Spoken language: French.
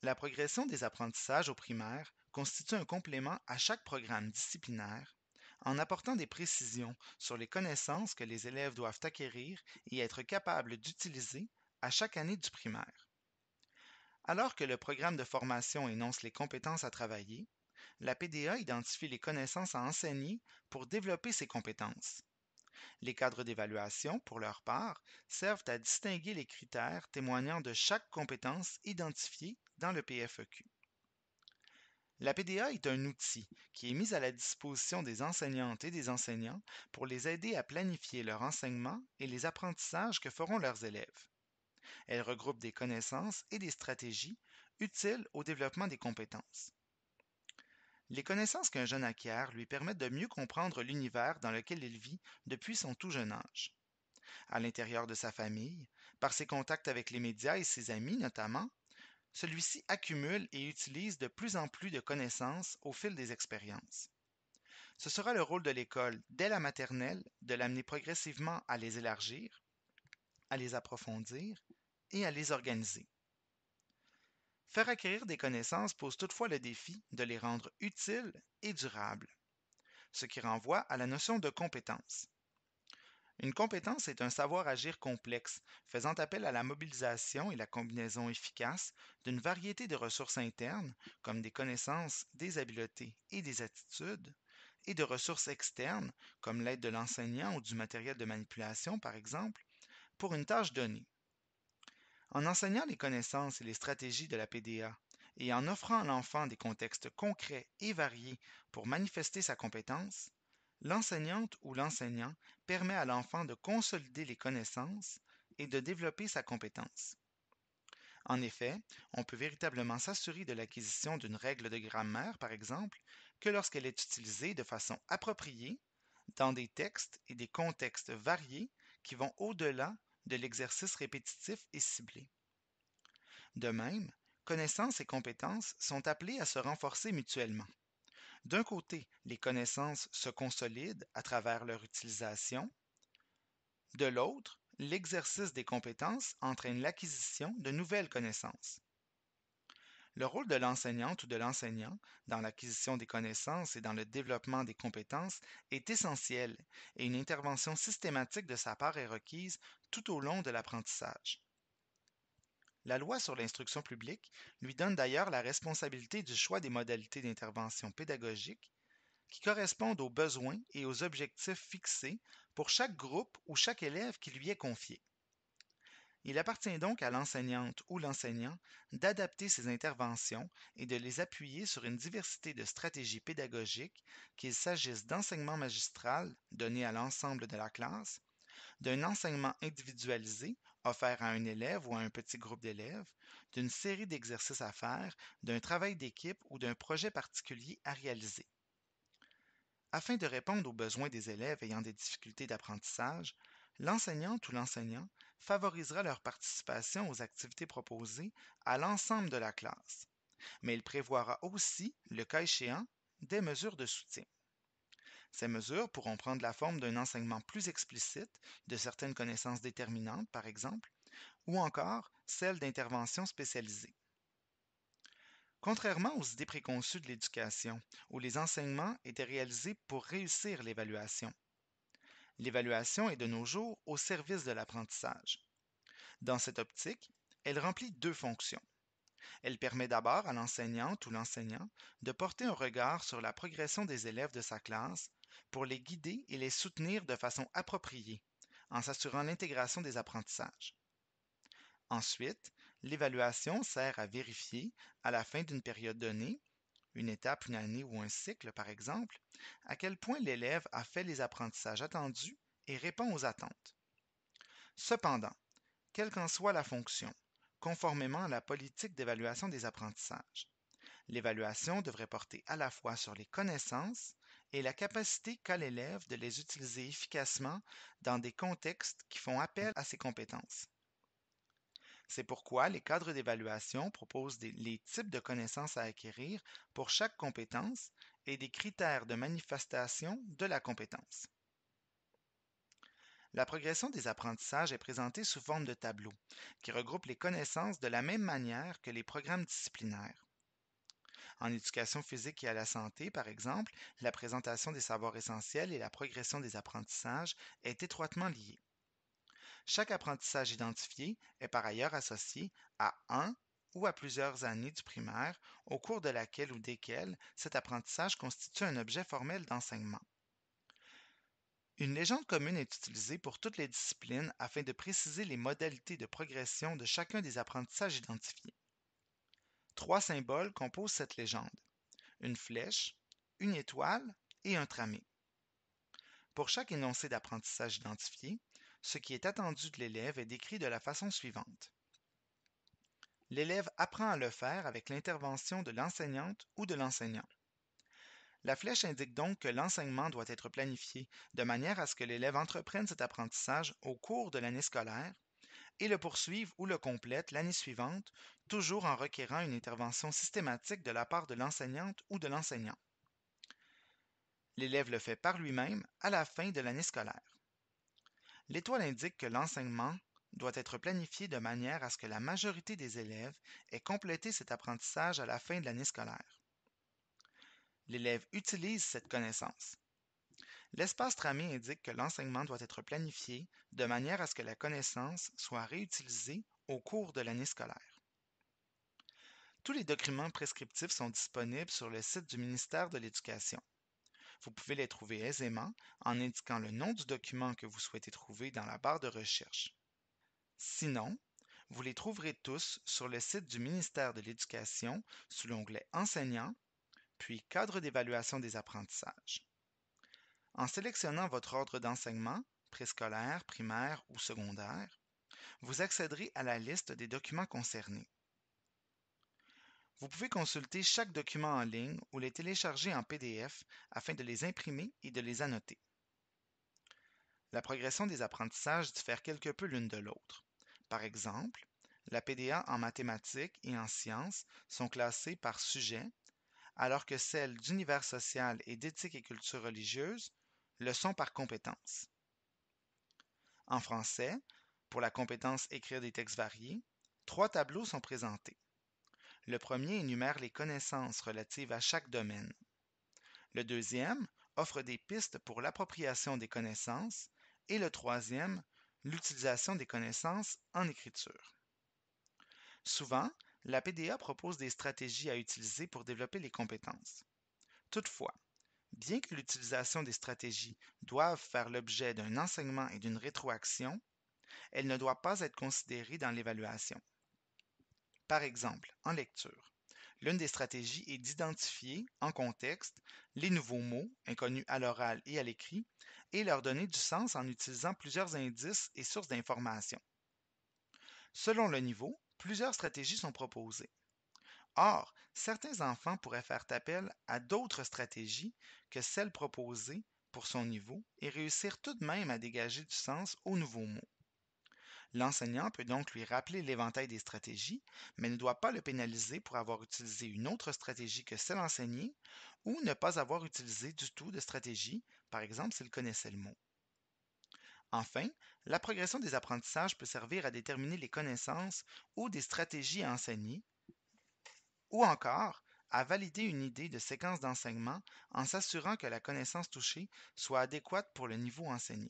La progression des apprentissages au primaire constitue un complément à chaque programme disciplinaire en apportant des précisions sur les connaissances que les élèves doivent acquérir et être capables d'utiliser à chaque année du primaire. Alors que le programme de formation énonce les compétences à travailler, la PDA identifie les connaissances à enseigner pour développer ces compétences. Les cadres d'évaluation, pour leur part, servent à distinguer les critères témoignant de chaque compétence identifiée dans le PFEQ. La PDA est un outil qui est mis à la disposition des enseignantes et des enseignants pour les aider à planifier leur enseignement et les apprentissages que feront leurs élèves. Elle regroupe des connaissances et des stratégies utiles au développement des compétences. Les connaissances qu'un jeune acquiert lui permettent de mieux comprendre l'univers dans lequel il vit depuis son tout jeune âge. À l'intérieur de sa famille, par ses contacts avec les médias et ses amis notamment, celui-ci accumule et utilise de plus en plus de connaissances au fil des expériences. Ce sera le rôle de l'école, dès la maternelle, de l'amener progressivement à les élargir, à les approfondir et à les organiser. Faire acquérir des connaissances pose toutefois le défi de les rendre utiles et durables, ce qui renvoie à la notion de compétence. Une compétence est un savoir-agir complexe, faisant appel à la mobilisation et la combinaison efficace d'une variété de ressources internes, comme des connaissances, des habiletés et des attitudes, et de ressources externes, comme l'aide de l'enseignant ou du matériel de manipulation, par exemple, pour une tâche donnée. En enseignant les connaissances et les stratégies de la PDA et en offrant à l'enfant des contextes concrets et variés pour manifester sa compétence, l'enseignante ou l'enseignant permet à l'enfant de consolider les connaissances et de développer sa compétence. En effet, on peut véritablement s'assurer de l'acquisition d'une règle de grammaire, par exemple, que lorsqu'elle est utilisée de façon appropriée dans des textes et des contextes variés qui vont au-delà de l'exercice répétitif et ciblé. De même, connaissances et compétences sont appelées à se renforcer mutuellement. D'un côté, les connaissances se consolident à travers leur utilisation. De l'autre, l'exercice des compétences entraîne l'acquisition de nouvelles connaissances. Le rôle de l'enseignante ou de l'enseignant dans l'acquisition des connaissances et dans le développement des compétences est essentiel et une intervention systématique de sa part est requise tout au long de l'apprentissage. La loi sur l'instruction publique lui donne d'ailleurs la responsabilité du choix des modalités d'intervention pédagogique qui correspondent aux besoins et aux objectifs fixés pour chaque groupe ou chaque élève qui lui est confié. Il appartient donc à l'enseignante ou l'enseignant d'adapter ses interventions et de les appuyer sur une diversité de stratégies pédagogiques, qu'il s'agisse d'enseignement magistral donné à l'ensemble de la classe, d'un enseignement individualisé offert à un élève ou à un petit groupe d'élèves, d'une série d'exercices à faire, d'un travail d'équipe ou d'un projet particulier à réaliser. Afin de répondre aux besoins des élèves ayant des difficultés d'apprentissage, l'enseignante ou l'enseignant favorisera leur participation aux activités proposées à l'ensemble de la classe, mais il prévoira aussi, le cas échéant, des mesures de soutien. Ces mesures pourront prendre la forme d'un enseignement plus explicite de certaines connaissances déterminantes, par exemple, ou encore celle d'interventions spécialisées. Contrairement aux idées préconçues de l'éducation, où les enseignements étaient réalisés pour réussir l'évaluation, l'évaluation est de nos jours au service de l'apprentissage. Dans cette optique, elle remplit deux fonctions. Elle permet d'abord à l'enseignante ou l'enseignant de porter un regard sur la progression des élèves de sa classe pour les guider et les soutenir de façon appropriée, en s'assurant l'intégration des apprentissages. Ensuite, l'évaluation sert à vérifier, à la fin d'une période donnée, une étape, une année ou un cycle par exemple, à quel point l'élève a fait les apprentissages attendus et répond aux attentes. Cependant, quelle qu'en soit la fonction, conformément à la politique d'évaluation des apprentissages, l'évaluation devrait porter à la fois sur les connaissances et la capacité qu'a l'élève de les utiliser efficacement dans des contextes qui font appel à ses compétences. C'est pourquoi les cadres d'évaluation proposent les types de connaissances à acquérir pour chaque compétence et des critères de manifestation de la compétence. La progression des apprentissages est présentée sous forme de tableaux, qui regroupent les connaissances de la même manière que les programmes disciplinaires. En éducation physique et à la santé, par exemple, la présentation des savoirs essentiels et la progression des apprentissages est étroitement liée. Chaque apprentissage identifié est par ailleurs associé à un ou à plusieurs années du primaire, au cours de laquelle ou desquelles cet apprentissage constitue un objet formel d'enseignement. Une légende commune est utilisée pour toutes les disciplines afin de préciser les modalités de progression de chacun des apprentissages identifiés. Trois symboles composent cette légende: une flèche, une étoile et un tramé. Pour chaque énoncé d'apprentissage identifié, ce qui est attendu de l'élève est décrit de la façon suivante. L'élève apprend à le faire avec l'intervention de l'enseignante ou de l'enseignant. La flèche indique donc que l'enseignement doit être planifié de manière à ce que l'élève entreprenne cet apprentissage au cours de l'année scolaire et le poursuive ou le complète l'année suivante, toujours en requérant une intervention systématique de la part de l'enseignante ou de l'enseignant. L'élève le fait par lui-même à la fin de l'année scolaire. L'étoile indique que l'enseignement doit être planifié de manière à ce que la majorité des élèves aient complété cet apprentissage à la fin de l'année scolaire. L'élève utilise cette connaissance. L'espace tramé indique que l'enseignement doit être planifié de manière à ce que la connaissance soit réutilisée au cours de l'année scolaire. Tous les documents prescriptifs sont disponibles sur le site du ministère de l'Éducation. Vous pouvez les trouver aisément en indiquant le nom du document que vous souhaitez trouver dans la barre de recherche. Sinon, vous les trouverez tous sur le site du ministère de l'Éducation sous l'onglet Enseignants, puis Cadre d'évaluation des apprentissages. En sélectionnant votre ordre d'enseignement, préscolaire, primaire ou secondaire, vous accéderez à la liste des documents concernés. Vous pouvez consulter chaque document en ligne ou les télécharger en PDF afin de les imprimer et de les annoter. La progression des apprentissages diffère quelque peu l'une de l'autre. Par exemple, la PDA en mathématiques et en sciences sont classées par sujet, alors que celles d'univers social et d'éthique et culture religieuse le sont par compétences. En français, pour la compétence écrire des textes variés, trois tableaux sont présentés. Le premier énumère les connaissances relatives à chaque domaine. Le deuxième offre des pistes pour l'appropriation des connaissances et le troisième, l'utilisation des connaissances en écriture. Souvent, la PDA propose des stratégies à utiliser pour développer les compétences. Toutefois, bien que l'utilisation des stratégies doive faire l'objet d'un enseignement et d'une rétroaction, elle ne doit pas être considérée dans l'évaluation. Par exemple, en lecture, l'une des stratégies est d'identifier, en contexte, les nouveaux mots, inconnus à l'oral et à l'écrit, et leur donner du sens en utilisant plusieurs indices et sources d'informations. Selon le niveau, plusieurs stratégies sont proposées. Or, certains enfants pourraient faire appel à d'autres stratégies que celles proposées pour son niveau et réussir tout de même à dégager du sens aux nouveaux mots. L'enseignant peut donc lui rappeler l'éventail des stratégies, mais ne doit pas le pénaliser pour avoir utilisé une autre stratégie que celle enseignée ou ne pas avoir utilisé du tout de stratégie, par exemple s'il connaissait le mot. Enfin, la progression des apprentissages peut servir à déterminer les connaissances ou des stratégies à enseigner, ou encore à valider une idée de séquence d'enseignement en s'assurant que la connaissance touchée soit adéquate pour le niveau enseigné.